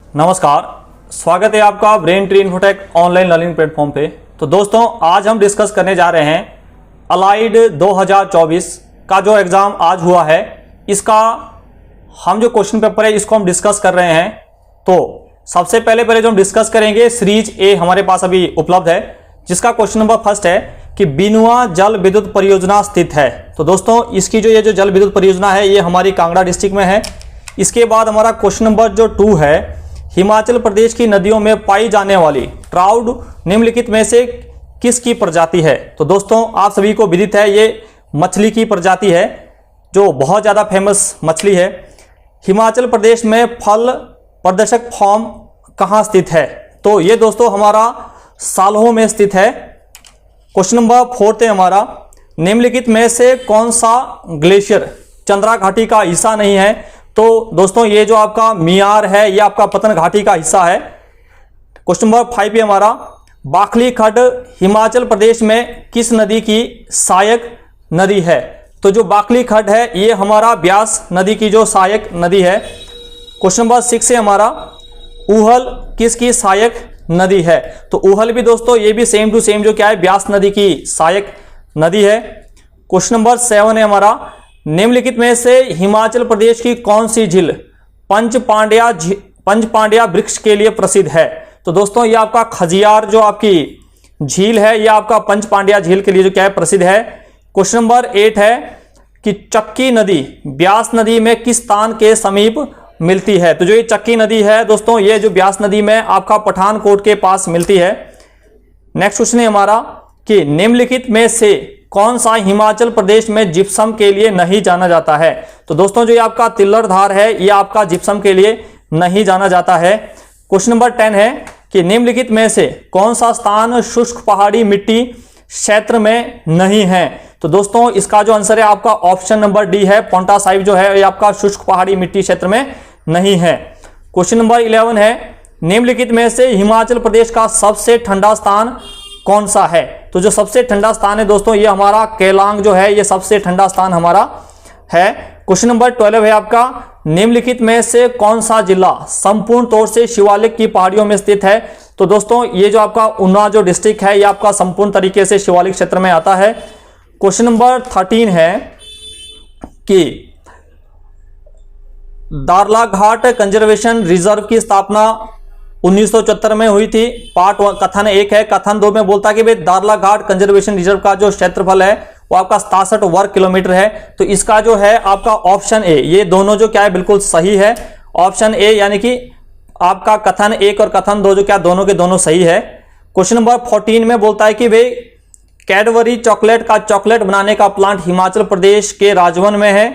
नमस्कार, स्वागत है आपका brain tree infotech online learning platform पे। तो दोस्तों, आज हम डिस्कस करने जा रहे हैं अलाइड 2024 का जो एग्ज़ाम आज हुआ है, इसका हम जो क्वेश्चन पेपर है इसको हम डिस्कस कर रहे हैं। तो सबसे पहले जो हम डिस्कस करेंगे सीरीज ए हमारे पास अभी उपलब्ध है, जिसका क्वेश्चन नंबर फर्स्ट है कि बिनुआ जल विद्युत परियोजना स्थित है। तो दोस्तों, इसकी जो ये जो जल विद्युत परियोजना है ये हमारी कांगड़ा डिस्ट्रिक्ट में है। इसके बाद हमारा क्वेश्चन नंबर जो 2 है, हिमाचल प्रदेश की नदियों में पाई जाने वाली ट्राउट निम्नलिखित में से किसकी प्रजाति है। तो दोस्तों, आप सभी को विदित है ये मछली की प्रजाति है, जो बहुत ज़्यादा फेमस मछली है। हिमाचल प्रदेश में फल प्रदर्शक फार्म कहाँ स्थित है। तो ये दोस्तों हमारा सालों में स्थित है। क्वेश्चन नंबर 4 है हमारा, निम्नलिखित में से कौन सा ग्लेशियर चंद्रा घाटी का हिस्सा नहीं है। तो दोस्तों, ये जो आपका मियार है ये आपका पतन घाटी का हिस्सा है। क्वेश्चन नंबर 5 है हमारा, बाखली खड्ड हिमाचल प्रदेश में किस नदी की सहायक नदी है। तो जो बाखली खड्ड है ये हमारा ब्यास नदी की जो सहायक नदी है। क्वेश्चन नंबर 6 है हमारा, ऊहल किसकी सहायक नदी है। तो ऊहल भी दोस्तों ये भी सेम टू सेम जो क्या है ब्यास नदी की सहायक नदी है। क्वेश्चन नंबर 7 है हमारा, निम्नलिखित में से हिमाचल प्रदेश की कौन सी झील पंचपांड्या वृक्ष के लिए प्रसिद्ध है। तो दोस्तों, ये आपका खजियार जो आपकी झील है ये आपका पंचपांड्या झील के लिए जो क्या है प्रसिद्ध है। क्वेश्चन नंबर 8 है कि चक्की नदी ब्यास नदी में किस स्थान के समीप मिलती है। तो जो ये चक्की नदी है दोस्तों, ये जो ब्यास नदी में आपका पठानकोट के पास मिलती है। नेक्स्ट क्वेश्चन है हमारा कि निम्नलिखित में से कौन सा हिमाचल प्रदेश में जिप्सम के लिए नहीं जाना जाता है। तो दोस्तों, जो ये आपका तिल्लरधार है ये आपका जिप्सम के लिए नहीं जाना जाता है। क्वेश्चन नंबर 10 है कि निम्नलिखित में से कौन सा स्थान शुष्क पहाड़ी मिट्टी क्षेत्र में नहीं है। तो दोस्तों, इसका जो आंसर है आपका ऑप्शन नंबर डी है, पोंटा साहिब जो है ये आपका शुष्क पहाड़ी मिट्टी क्षेत्र में नहीं है। क्वेश्चन नंबर 11 है, निम्नलिखित में से हिमाचल प्रदेश का सबसे ठंडा स्थान कौन सा है। तो जो सबसे ठंडा स्थान है दोस्तों ये हमारा केलांग जो है ये सबसे ठंडा स्थान हमारा है। क्वेश्चन नंबर 12 है आपका, निम्नलिखित में से कौन सा जिला संपूर्ण तौर से शिवालिक की पहाड़ियों में स्थित है। तो दोस्तों, ये जो आपका ऊना जो डिस्ट्रिक्ट है ये आपका संपूर्ण तरीके से शिवालिक क्षेत्र में आता है। क्वेश्चन नंबर 13 है कि दारलाघाट कंजर्वेशन रिजर्व की स्थापना 1974 में हुई थी। पार्ट 1 कथन 1 है। कथन 2 में बोलता है कि भाई दारलाघाट कंजर्वेशन रिजर्व का जो क्षेत्रफल है वो आपका 67 वर्ग किलोमीटर है। तो इसका जो है आपका ऑप्शन ए, ये दोनों जो क्या है बिल्कुल सही है। ऑप्शन ए यानी कि आपका कथन 1 और कथन 2 जो क्या दोनों के दोनों सही है। क्वेश्चन नंबर 14 में बोलता है कि भाई कैडबरी चॉकलेट का चॉकलेट बनाने का प्लांट हिमाचल प्रदेश के राजवन में है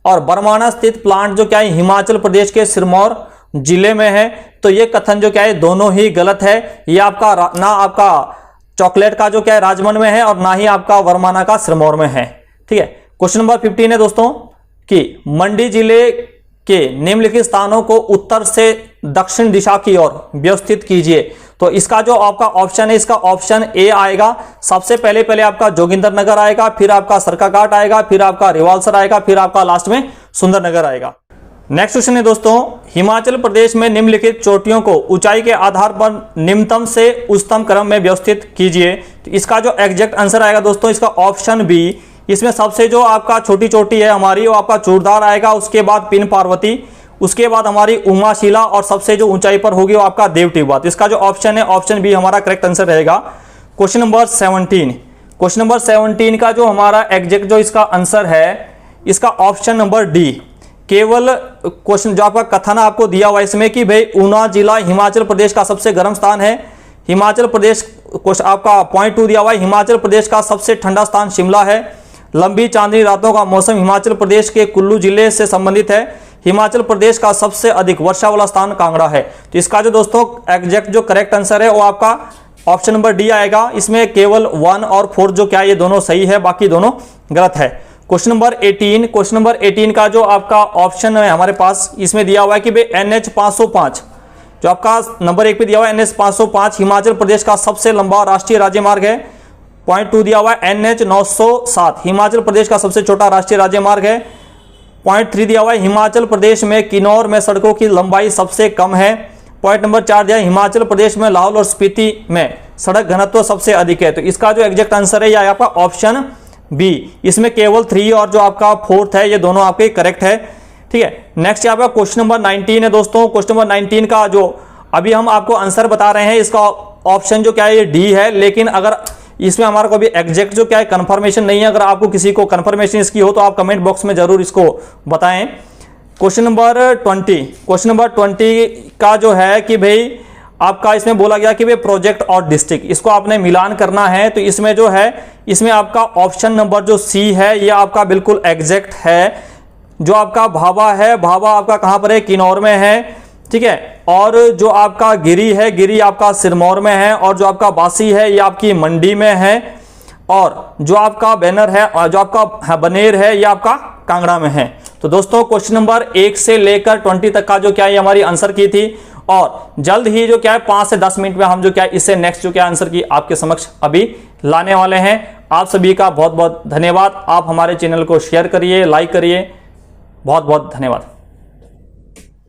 और बरमाना स्थित प्लांट जो क्या है हिमाचल प्रदेश के सिरमौर जिले में है। तो ये कथन जो क्या है दोनों ही गलत है। ये आपका ना आपका चॉकलेट का जो क्या है राजमन में है और ना ही आपका बरमाना का सिरमौर में है। ठीक है। क्वेश्चन नंबर 15 है दोस्तों कि मंडी जिले के निम्नलिखित स्थानों को उत्तर से दक्षिण दिशा की ओर व्यवस्थित कीजिए। तो इसका जो आपका ऑप्शन है इसका ऑप्शन ए आएगा। सबसे पहले आपका जोगिंदर नगर आएगा, फिर आपका सरकाघाट आएगा, फिर आपका रिवाल्सर आएगा, फिर आपका लास्ट में सुंदरनगर आएगा। नेक्स्ट क्वेश्चन है दोस्तों, हिमाचल प्रदेश में निम्नलिखित चोटियों को ऊंचाई के आधार पर निम्नतम से उच्चतम क्रम में व्यवस्थित कीजिए। तो इसका जो एग्जैक्ट आंसर आएगा दोस्तों इसका ऑप्शन बी। इसमें सबसे जो आपका छोटी चोटी है हमारी वो आपका चूड़दार आएगा, उसके बाद पिन पार्वती, उसके बाद हमारी उमाशिला और सबसे जो ऊंचाई पर होगी वो आपका देव टिब्बा। तो इसका जो ऑप्शन है ऑप्शन बी हमारा करेक्ट आंसर रहेगा। क्वेश्चन नंबर 17, क्वेश्चन नंबर 17 का जो हमारा एग्जैक्ट जो इसका आंसर है इसका ऑप्शन नंबर डी। केवल क्वेश्चन जो आपका कथन आपको दिया हुआ इसमें कि भाई ऊना जिला हिमाचल प्रदेश का सबसे गर्म स्थान है। हिमाचल प्रदेश आपका पॉइंट 2 दिया हुआ है, हिमाचल प्रदेश का सबसे ठंडा स्थान शिमला है। लंबी चांदनी रातों का मौसम हिमाचल प्रदेश के कुल्लू जिले से संबंधित है। हिमाचल प्रदेश का सबसे अधिक वर्षा वाला स्थान कांगड़ा है। तो इसका जो दोस्तों एग्जैक्ट जो करेक्ट आंसर है वो आपका ऑप्शन नंबर डी आएगा। इसमें केवल 1 और 4 जो क्या है ये दोनों सही है, बाकी दोनों गलत है। क्वेश्चन नंबर 18, क्वेश्चन नंबर 18 का जो आपका ऑप्शन है हमारे पास इसमें दिया हुआ है कि भाई NH 505 जो आपका नंबर 1 पे दिया हुआ है NH 505 हिमाचल प्रदेश का सबसे लंबा राष्ट्रीय राजमार्ग है। पॉइंट 2 दिया हुआ है NH 907 हिमाचल प्रदेश का सबसे छोटा राष्ट्रीय राजमार्ग है। पॉइंट 3 दिया हुआ है हिमाचल प्रदेश में किन्नौर में सड़कों की लंबाई सबसे कम है। पॉइंट नंबर 4 दिया, हिमाचल प्रदेश में लाहौल और स्पीति में सड़क घनत्व सबसे अधिक है। तो इसका जो एग्जैक्ट आंसर है ये आपका ऑप्शन बी। इसमें केवल 3 और जो आपका 4th है ये दोनों आपके करेक्ट है। ठीक है, नेक्स्ट आपका क्वेश्चन नंबर 19 है दोस्तों। क्वेश्चन नंबर 19 का जो अभी हम आपको आंसर बता रहे हैं, इसका ऑप्शन जो क्या है ये डी है, लेकिन अगर इसमें हमारे को अभी एग्जैक्ट जो क्या है कंफर्मेशन नहीं है। अगर आपको किसी को कंफर्मेशन इसकी हो तो आप कमेंट बॉक्स में जरूर इसको बताएं। क्वेश्चन नंबर 20 का जो है कि भाई आपका इसमें बोला गया कि भाई प्रोजेक्ट और डिस्ट्रिक्ट, इसको आपने मिलान करना है। तो इसमें जो है, इसमें आपका ऑप्शन नंबर जो सी है ये आपका बिल्कुल एग्जैक्ट है। जो आपका भाभा है, भाभा आपका कहां पर है, किन्नौर में है। ठीक है, और जो आपका गिरी है, गिरी आपका सिरमौर में है। और जो आपका बासी है ये आपकी मंडी में है। और जो आपका बैनर है और जो आपका बनेर है ये आपका कांगड़ा में है। तो दोस्तों क्वेश्चन नंबर 1 से लेकर 20 तक का जो क्या है हमारी आंसर की थी, और जल्द ही जो क्या है 5 से 10 मिनट में हम जो क्या है इससे नेक्स्ट जो क्या आंसर की आपके समक्ष अभी लाने वाले हैं। आप सभी का बहुत बहुत धन्यवाद। आप हमारे चैनल को शेयर करिए, लाइक करिए। बहुत बहुत धन्यवाद।